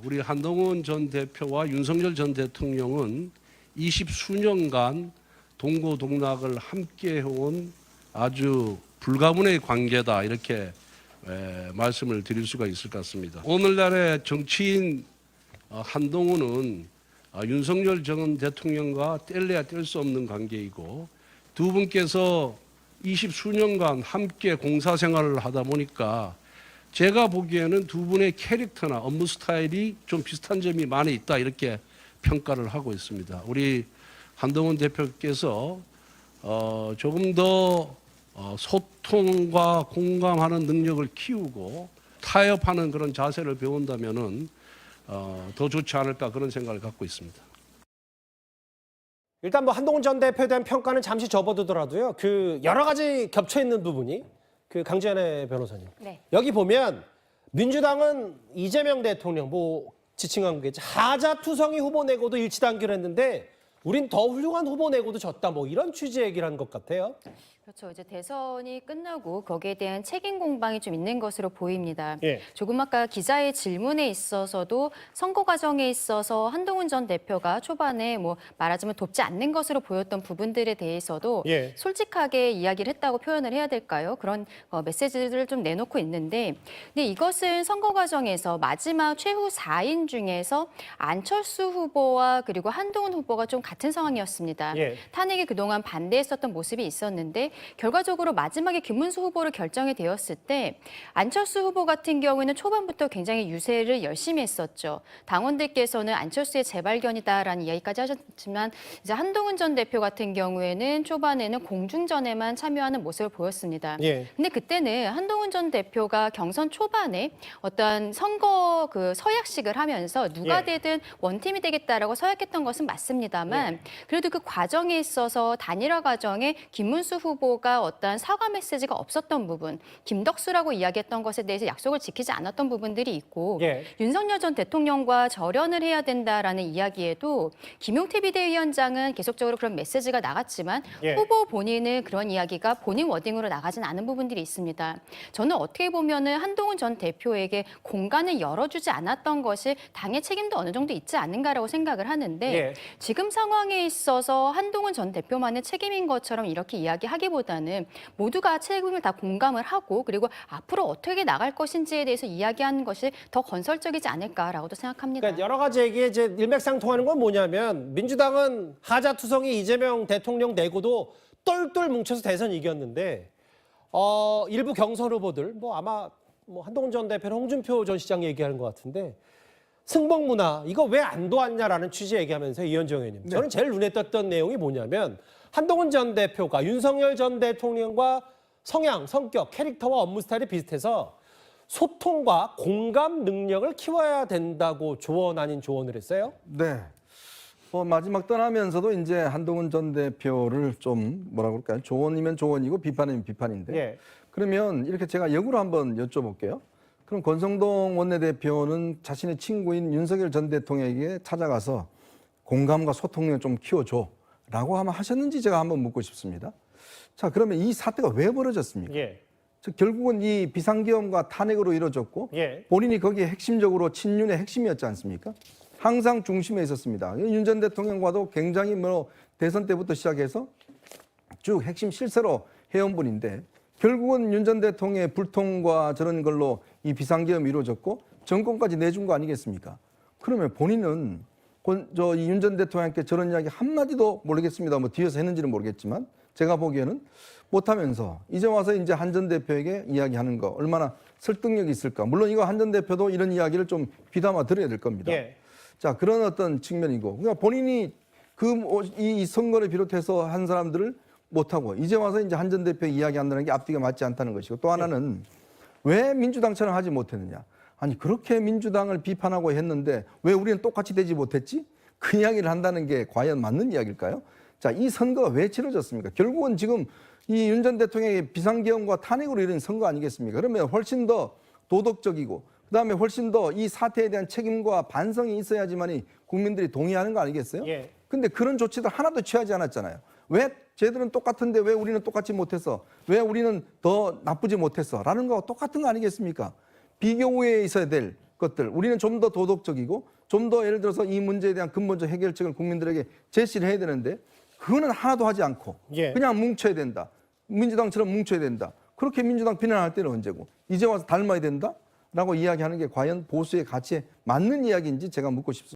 우리 한동훈 전 대표와 윤석열 전 대통령은 20수년간 동고동락을 함께 해온 아주 불가문의 관계다 이렇게 말씀을 드릴 수가 있을 것 같습니다. 오늘날의 정치인 한동훈은 윤석열 전 대통령과 뗄래야 뗄 수 없는 관계이고 두 분께서 20수년간 함께 공사 생활을 하다 보니까 제가 보기에는 두 분의 캐릭터나 업무 스타일이 좀 비슷한 점이 많이 있다 이렇게 평가를 하고 있습니다. 우리 한동훈 대표께서 조금 더 소통과 공감하는 능력을 키우고 타협하는 그런 자세를 배운다면은 더 좋지 않을까 그런 생각을 갖고 있습니다. 일단 뭐 한동훈 전 대표에 대한 평가는 잠시 접어두더라도요. 그 여러 가지 겹쳐 있는 부분이 그 강지한의 변호사님. 네. 여기 보면 민주당은 이재명 대통령 뭐 지칭한 게 하자투성이 후보 내고도 일치 단결했는데 우린 더 훌륭한 후보 내고도 졌다 뭐 이런 취지의 얘기를 한 것 같아요. 그렇죠. 이제 대선이 끝나고 거기에 대한 책임 공방이 좀 있는 것으로 보입니다. 예. 조금 아까 기자의 질문에 있어서도 선거 과정에 있어서 한동훈 전 대표가 초반에 뭐 말하자면 돕지 않는 것으로 보였던 부분들에 대해서도 예. 솔직하게 이야기를 했다고 표현을 해야 될까요? 그런 메시지를 좀 내놓고 있는데, 근데 이것은 선거 과정에서 마지막 최후 4인 중에서 안철수 후보와 그리고 한동훈 후보가 좀 같은 상황이었습니다. 예. 탄핵에 그동안 반대했었던 모습이 있었는데 결과적으로 마지막에 김문수 후보를 결정이 되었을 때 안철수 후보 같은 경우에는 초반부터 굉장히 유세를 열심히 했었죠. 당원들께서는 안철수의 재발견이다라는 이야기까지 하셨지만 이제 한동훈 전 대표 같은 경우에는 초반에는 공중전에만 참여하는 모습을 보였습니다. 예. 근데 그때는 한동훈 전 대표가 경선 초반에 어떤 선거 그 서약식을 하면서 누가 예. 되든 원팀이 되겠다라고 서약했던 것은 맞습니다만 그래도 그 과정에 있어서 단일화 과정에 김문수 후보가 어떤 사과 메시지가 없었던 부분, 김덕수라고 이야기했던 것에 대해서 약속을 지키지 않았던 부분들이 있고 예. 윤석열 전 대통령과 절연을 해야 된다라는 이야기에도 김용태 비대위원장은 계속적으로 그런 메시지가 나갔지만 예. 후보 본인은 그런 이야기가 본인 워딩으로 나가진 않은 부분들이 있습니다. 저는 어떻게 보면은 한동훈 전 대표에게 공간을 열어주지 않았던 것이 당의 책임도 어느 정도 있지 않는가라고 생각을 하는데 예. 지금 상황에 있어서 한동훈 전 대표만의 책임인 것처럼 이렇게 이야기하기보다는 모두가 책임을 다 공감을 하고 그리고 앞으로 어떻게 나갈 것인지에 대해서 이야기하는 것이 더 건설적이지 않을까라고도 생각합니다. 그러니까 여러 가지 얘기에 이제 일맥상통하는 건 뭐냐면 민주당은 하자투성이 이재명 대통령 내고도 똘똘 뭉쳐서 대선 이겼는데 일부 경선 후보들 뭐 아마 뭐 한동훈 전 대표는 홍준표 전 시장 얘기하는 것 같은데 승복 문화 이거 왜 안 도왔냐라는 취지 얘기하면서 이현정 의원님 저는 제일 눈에 띄었던 내용이 뭐냐면 한동훈 전 대표가 윤석열 전 대통령과 성향, 성격, 캐릭터와 업무 스타일이 비슷해서 소통과 공감 능력을 키워야 된다고 조언 아닌 조언을 했어요. 네. 마지막 떠나면서도 이제 한동훈 전 대표를 좀 뭐라 그럴까요? 조언이면 조언이고 비판이면 비판인데. 예. 그러면 이렇게 제가 역으로 한번 여쭤볼게요. 그럼 권성동 원내대표는 자신의 친구인 윤석열 전 대통령에게 찾아가서 공감과 소통력을 좀 키워줘라고 한번 하셨는지 제가 한번 묻고 싶습니다. 자, 그러면 이 사태가 왜 벌어졌습니까? 예. 즉 결국은 이 비상계엄과 탄핵으로 이루어졌고 예. 본인이 거기에 핵심적으로 친윤의 핵심이었지 않습니까? 항상 중심에 있었습니다. 윤 전 대통령과도 굉장히 대선 때부터 시작해서 쭉 핵심 실세로 해온 분인데 결국은 윤 전 대통령의 불통과 저런 걸로 이 비상계엄이 이루어졌고 정권까지 내준 거 아니겠습니까? 그러면 본인은 이 윤 전 대통령께 저런 이야기 한마디도 모르겠습니다. 뭐 뒤에서 했는지는 모르겠지만 제가 보기에는 못하면서 이제 와서 이제 한 전 대표에게 이야기하는 거 얼마나 설득력이 있을까. 물론 이거 한 전 대표도 이런 이야기를 좀 귀담아 들어야 될 겁니다. 예. 자, 그런 어떤 측면이고. 그러니까 본인이 이 선거를 비롯해서 한 사람들을 못하고 이제 와서 이제 한 전 대표 이야기한다는 게 앞뒤가 맞지 않다는 것이고 또 하나는 왜 민주당처럼 하지 못했느냐. 아니 그렇게 민주당을 비판하고 했는데 왜 우리는 똑같이 되지 못했지? 그 이야기를 한다는 게 과연 맞는 이야기일까요? 자, 이 선거가 왜 치러졌습니까? 결국은 지금 이 윤 전 대통령의 비상계엄과 탄핵으로 이룬 선거 아니겠습니까? 그러면 훨씬 더 도덕적이고 그다음에 훨씬 더 이 사태에 대한 책임과 반성이 있어야지만이 국민들이 동의하는 거 아니겠어요? 예. 근데 그런 조치들 하나도 취하지 않았잖아요. 왜 쟤들은 똑같은데 왜 우리는 똑같이 못했어? 왜 우리는 더 나쁘지 못했어? 라는 거와 똑같은 거 아니겠습니까? 비교 우위에 있어야 될 것들, 우리는 좀 더 도덕적이고 좀 더 예를 들어서 이 문제에 대한 근본적 해결책을 국민들에게 제시를 해야 되는데 그거는 하나도 하지 않고 예. 그냥 뭉쳐야 된다. 민주당처럼 뭉쳐야 된다. 그렇게 민주당 비난할 때는 언제고 이제 와서 닮아야 된다? 라고 이야기하는 게 과연 보수의 가치에 맞는 이야기인지 제가 묻고 싶습니다.